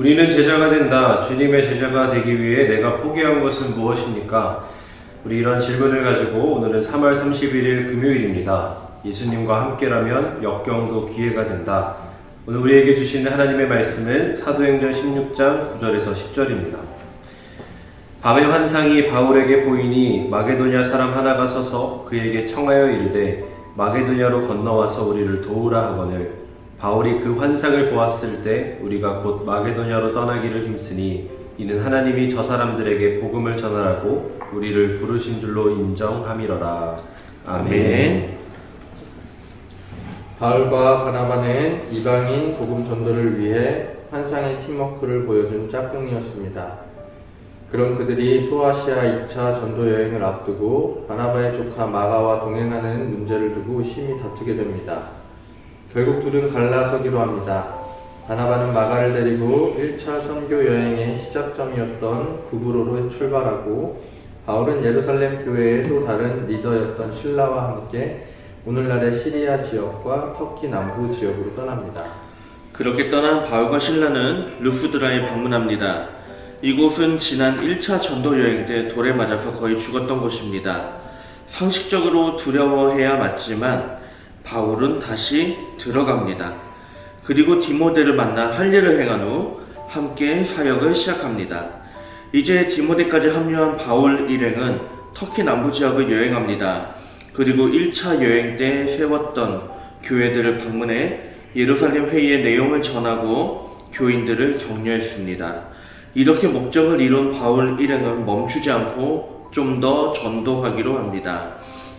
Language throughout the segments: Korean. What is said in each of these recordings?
우리는 제자가 된다. 주님의 제자가 되기 위해 내가 포기한 것은 무엇입니까? 우리 이런 질문을 가지고 오늘은 3월 31일 금요일입니다. 예수님과 함께라면 역경도 기회가 된다. 오늘 우리에게 주시는 하나님의 말씀은 사도행전 16장 9절에서 10절입니다. 밤의 환상이 바울에게 보이니 마게도냐 사람 하나가 서서 그에게 청하여 이르되 마게도냐로 건너와서 우리를 도우라 하거늘 바울이 그 환상을 보았을 때 우리가 곧 마게도냐로 떠나기를 힘쓰니 이는 하나님이 저 사람들에게 복음을 전하라고 우리를 부르신 줄로 인정함이러라. 아멘. 바울과 바나바는 이방인 복음 전도를 위해 환상의 팀워크를 보여준 짝꿍이었습니다. 그런 그들이 소아시아 2차 전도 여행을 앞두고 바나바의 조카 마가와 동행하는 문제를 두고 심히 다투게 됩니다. 결국 둘은 갈라서기로 합니다. 바나바는 마가를 데리고 1차 선교 여행의 시작점이었던 구브로로 출발하고 바울은 예루살렘 교회의 또 다른 리더였던 실라와 함께 오늘날의 시리아 지역과 터키 남부 지역으로 떠납니다. 그렇게 떠난 바울과 실라는 루스드라에 방문합니다. 이곳은 지난 1차 전도 여행 때 돌에 맞아서 거의 죽었던 곳입니다. 상식적으로 두려워해야 맞지만 바울은 다시 들어갑니다. 그리고 디모데를 만나 할 일을 행한 후 함께 사역을 시작합니다. 이제 디모데까지 합류한 바울 일행은 터키 남부 지역을 여행합니다. 그리고 1차 여행 때 세웠던 교회들을 방문해 예루살렘 회의의 내용을 전하고 교인들을 격려했습니다. 이렇게 목적을 이룬 바울 일행은 멈추지 않고 좀 더 전도하기로 합니다.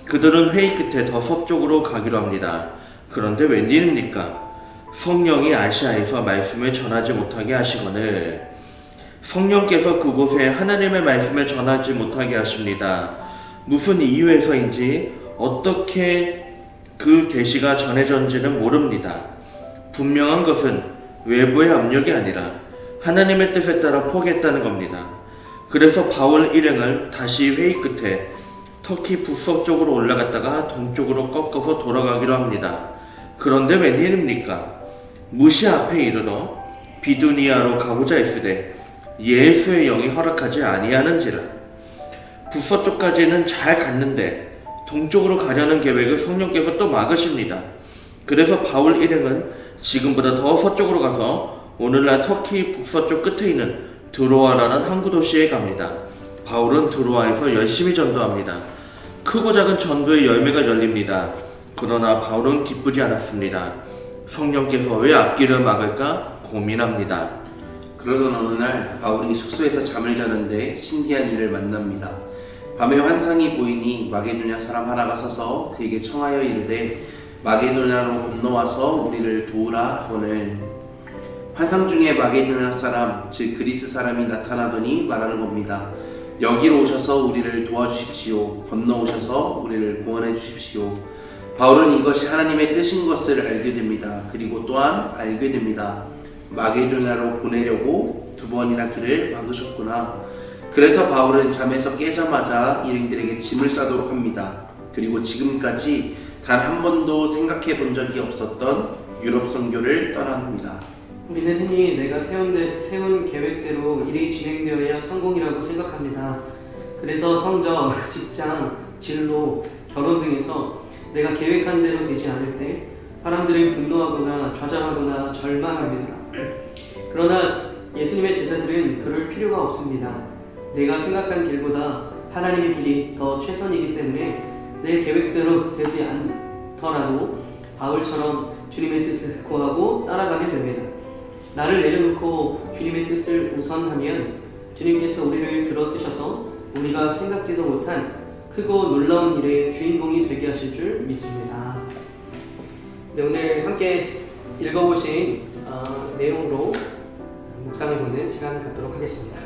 그들은 회의 끝에 더 서쪽으로 가기로 합니다. 그런데 웬일입니까? 성령이 아시아에서 말씀을 전하지 못하게 하시거늘 성령께서 그곳에 하나님의 말씀을 전하지 못하게 하십니다. 무슨 이유에서인지 어떻게 그 계시가 전해졌는지는 모릅니다. 분명한 것은 외부의 압력이 아니라 하나님의 뜻에 따라 포기했다는 겁니다. 그래서 바울 일행을 다시 회의 끝에 터키 북서쪽으로 올라갔다가 동쪽으로 꺾어서 돌아가기로 합니다. 그런데 웬일입니까? 무시 앞에 이르러 비두니아로 가고자 했으되 예수의 영이 허락하지 아니하는지라. 북서쪽까지는 잘 갔는데 동쪽으로 가려는 계획을 성령께서 또 막으십니다. 그래서 바울 일행은 지금보다 더 서쪽으로 가서 오늘날 터키 북서쪽 끝에 있는 드로아라는 항구 도시에 갑니다. 바울은 드로아에서 열심히 전도합니다. 크고 작은 전도의 열매가 열립니다. 그러나 바울은 기쁘지 않았습니다. 성령께서 왜 앞길을 막을까 고민합니다. 그러던 어느 날 바울이 숙소에서 잠을 자는데 신기한 일을 만납니다. 밤에 환상이 보이니 마게도냐 사람 하나가 서서 그에게 청하여 이르되 마게도냐로 건너와서 우리를 도우라 하거늘. 환상 중에 마게도냐 사람 즉 그리스 사람이 나타나더니 말하는 겁니다. 여기로 오셔서 우리를 도와주십시오. 건너오셔서 우리를 구원해 주십시오. 바울은 이것이 하나님의 뜻인 것을 알게 됩니다. 그리고 또한 알게 됩니다. 마게도냐로 보내려고 두 번이나 길을 막으셨구나. 그래서 바울은 잠에서 깨자마자 일행들에게 짐을 싸도록 합니다. 그리고 지금까지 단 한 번도 생각해 본 적이 없었던 유럽 선교를 떠납니다. 우리는 흔히 내가 세운 계획대로 일이 진행되어야 성공이라고 생각합니다. 그래서 성적, 직장, 진로, 결혼 등에서 내가 계획한 대로 되지 않을 때 사람들은 분노하거나 좌절하거나 절망합니다. 그러나 예수님의 제자들은 그럴 필요가 없습니다. 내가 생각한 길보다 하나님의 길이 더 최선이기 때문에 내 계획대로 되지 않더라도 바울처럼 주님의 뜻을 구하고 따라가게 됩니다. 나를 내려놓고 주님의 뜻을 우선하면 주님께서 우리를 들어쓰셔서 우리가 생각지도 못한 크고 놀라운 일의 주인공이 되게 하실 줄 믿습니다. 네, 오늘 함께 읽어보신 내용으로 묵상을 보는 시간 갖도록 하겠습니다.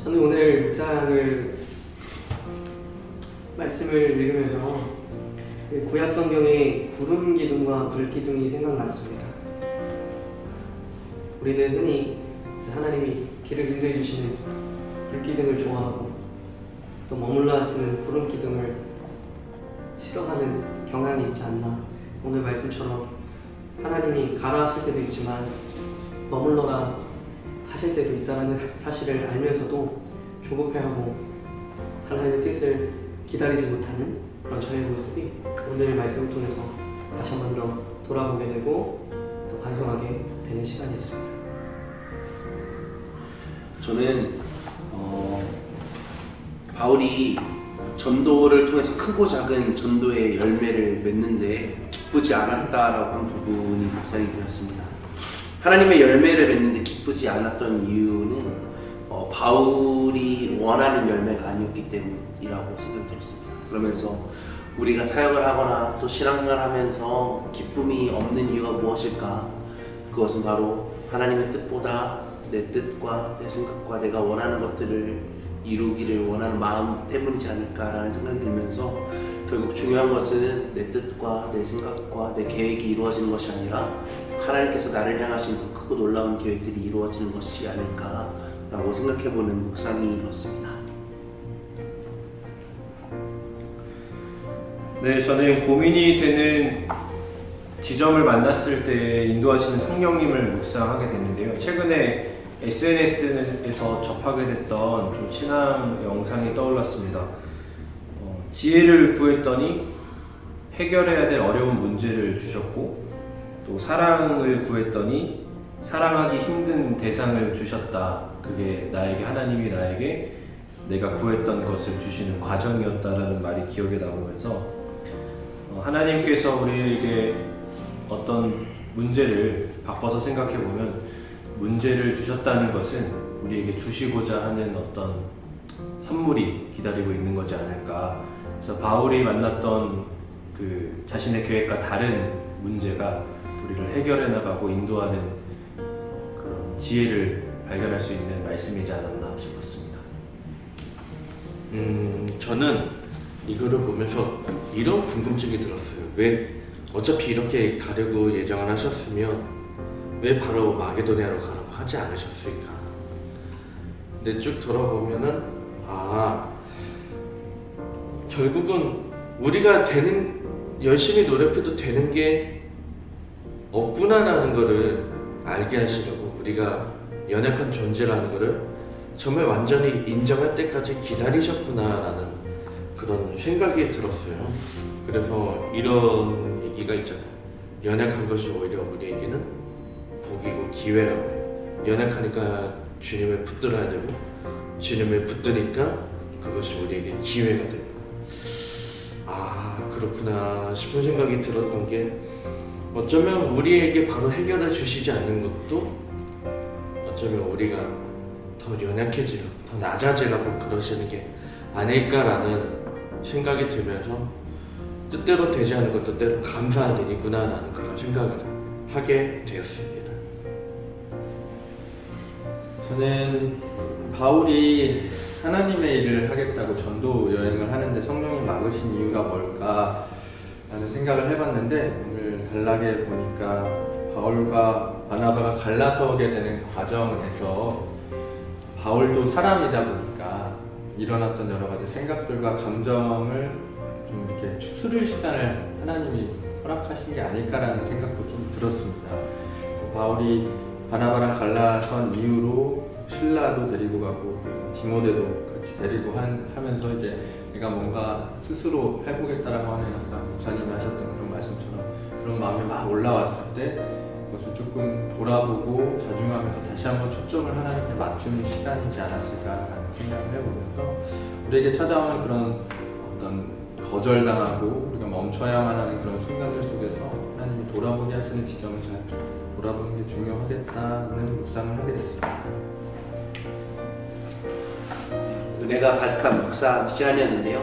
저는 오늘 말씀을 읽으면서 구약 성경의 구름 기둥과 불 기둥이 생각났습니다. 우리는 흔히 하나님이 길을 인도해 주시는 불 기둥을 좋아하고 또 머물러 하시는 구름 기둥을 싫어하는 경향이 있지 않나. 오늘 말씀처럼 하나님이 가라 하실 때도 있지만 머물러라 하실 때도 있다는 사실을 알면서도 조급해하고 하나님의 뜻을 기다리지 못하는 그런 저의 모습이 오늘 말씀을 통해서 다시 한 번 더 돌아보게 되고 또 반성하게 되는 시간이었습니다. 저는 바울이 전도를 통해서 크고 작은 전도의 열매를 맺는데 기쁘지 않았다라고 한 부분이 묵상이 되었습니다. 하나님의 열매를 맺는데 기쁘지 않았던 이유는 바울이 원하는 열매가 아니었기 때문이라고 생각이 들었습니다. 그러면서 우리가 사역을 하거나 또 신앙생활을 하면서 기쁨이 없는 이유가 무엇일까? 그것은 바로 하나님의 뜻보다 내 뜻과 내 생각과 내가 원하는 것들을 이루기를 원하는 마음 때문이지 않을까라는 생각이 들면서 결국 중요한 것은 내 뜻과 내 생각과 내 계획이 이루어지는 것이 아니라 하나님께서 나를 향하신 더 크고 놀라운 계획들이 이루어지는 것이 아닐까라고 생각해보는 묵상이 이렇습니다. 네, 저는 고민이 되는 지점을 만났을 때 인도하시는 성령님을 묵상하게 됐는데요. 최근에 SNS에서 접하게 됐던 좀 신앙 영상이 떠올랐습니다. 지혜를 구했더니 해결해야 될 어려운 문제를 주셨고, 또 사랑을 구했더니 사랑하기 힘든 대상을 주셨다. 그게 하나님이 나에게 내가 구했던 것을 주시는 과정이었다라는 말이 기억에 남으면서 하나님께서 우리에게 어떤 문제를 바꿔서 생각해보면 문제를 주셨다는 것은 우리에게 주시고자 하는 어떤 선물이 기다리고 있는 거지 않을까. 그래서 바울이 만났던 그 자신의 계획과 다른 문제가 우리를 해결해 나가고 인도하는 그런 지혜를 발견할 수 있는 말씀이지 않았나 싶었습니다. 저는 이거를 보면서 이런 궁금증이 들었어요. 왜 어차피 이렇게 가려고 예정을 하셨으면 왜 바로 마게도니아로 가라고 하지 않으셨을까? 근데 쭉 돌아보면은 결국은 우리가 열심히 노력해도 되는 게 없구나라는 거를 알게 하시려고, 우리가 연약한 존재라는 거를 정말 완전히 인정할 때까지 기다리셨구나라는 그런 생각이 들었어요. 그래서 이런 얘기가 있잖아요. 연약한 것이 오히려 우리에게는 복이고 기회라고. 연약하니까 주님을 붙들어야 되고, 주님을 붙드니까 그것이 우리에게 기회가 되고. 그렇구나 싶은 생각이 들었던 게, 어쩌면 우리에게 바로 해결해 주시지 않는 것도 어쩌면 우리가 더 연약해지라고, 더 낮아지라고 그러시는 게 아닐까라는 생각이 들면서 뜻대로 되지 않은 것 뜻대로 감사한 일이구나 라는 그런 생각을 하게 되었습니다. 저는 바울이 하나님의 일을 하겠다고 전도 여행을 하는데 성령이 막으신 이유가 뭘까 라는 생각을 해봤는데, 오늘 단락에 보니까 바울과 바나바가 갈라서게 되는 과정에서 바울도 사람이다 보니까 일어났던 여러 가지 생각들과 감정을 좀 이렇게 추스를 시간을 하나님이 허락하신 게 아닐까라는 생각도 좀 들었습니다. 바울이 바나바랑 갈라선 이후로 신라도 데리고 가고 디모데도 같이 데리고 하면서 이제 내가 뭔가 스스로 해보겠다라고 하는 아까 목사님이 하셨던 그런 말씀처럼 그런 마음이 막 올라왔을 때 그것을 조금 돌아보고 자중하면서 다시 다시 한번 초점을 하나님께 맞추는 시간이지 않았을까라는 생각을 해보면서 우리에게 찾아오는 그런 어떤 거절당하고 우리가 멈춰야만 하는 그런 순간들 속에서 하나님이 돌아보게 하시는 지점을 잘 돌아보는 게 중요하겠다는 묵상을 하게 됐습니다. 은혜가 가득한 묵상 시간이었는데요.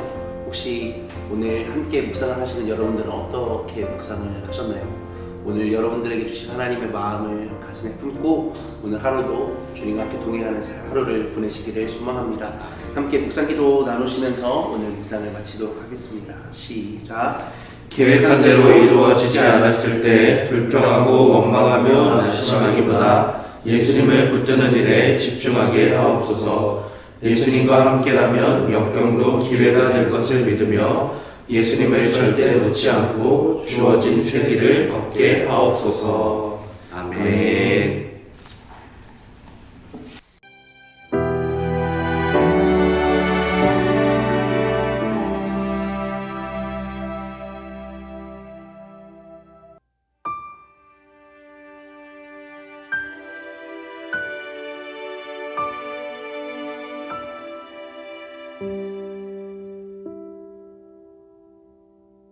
혹시 오늘 함께 묵상을 하시는 여러분들은 어떻게 묵상을 하셨나요? 오늘 여러분들에게 주신 하나님의 마음을 가슴에 품고 오늘 하루도 주님과 함께 동행하는 하루를 보내시기를 소망합니다. 함께 묵상기도 나누시면서 오늘 묵상을 마치도록 하겠습니다. 시작. 계획한 대로 이루어지지 않았을 때 불평하고 원망하며 낙심하기보다 예수님을 붙드는 일에 집중하게 하옵소서. 예수님과 함께라면 역경도 기회가 될 것을 믿으며 예수님을 절대 놓지 않고 주어진 새 길을 걷게 하옵소서. 아멘. 음.